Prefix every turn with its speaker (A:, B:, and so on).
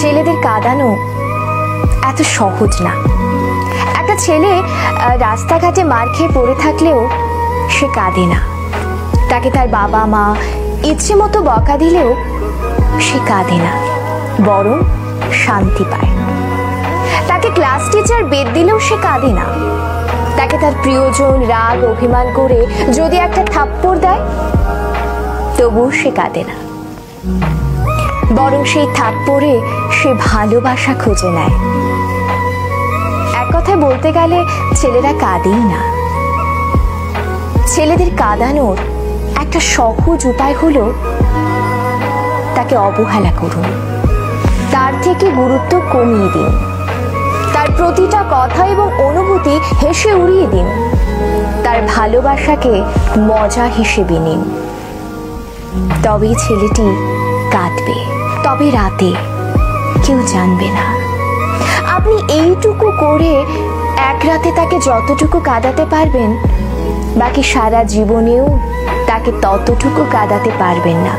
A: ছেলেদের কাঁদানো এত সহজ না। একটা ছেলে রাস্তাঘাটে মার খেয়ে পড়ে থাকলেও সে কাঁদে না। তাকে তার বাবা মা ইচ্ছে মতো বকা দিলেও সে কাঁদে না, বরং শান্তি পায়। তাকে ক্লাস টিচার বেদ দিলেও সে কাঁদে না। তাকে তার প্রিয়জন রাগ অভিমান করে যদি একটা থাপ্পড় দেয় তবুও সে কাঁদে না, বরং সেই থাপ্পড়ে সে ভালোবাসা খুঁজে নেয়। এক কথায় বলতে গেলে ছেলেরা কাঁদেই না। ছেলেদের কাঁদানোর একটা সহজ উপায় হলো তাকে অবহেলা করুন, তার থেকে গুরুত্ব কমিয়ে দিন, তার প্রতিটা কথা এবং অনুভূতি হেসে উড়িয়ে দিন, তার ভালোবাসাকে মজা হিসেবে নিন। তবেই ছেলেটি কাঁদবে, তবে রাতে কেউ জানবে না। আপনি এইটুকু করে এক রাতে তাকে যতটুকু কাঁদাতে পারবেন, বাকি সারা জীবনেও তাকে ততটুকু কাঁদাতে পারবেন না।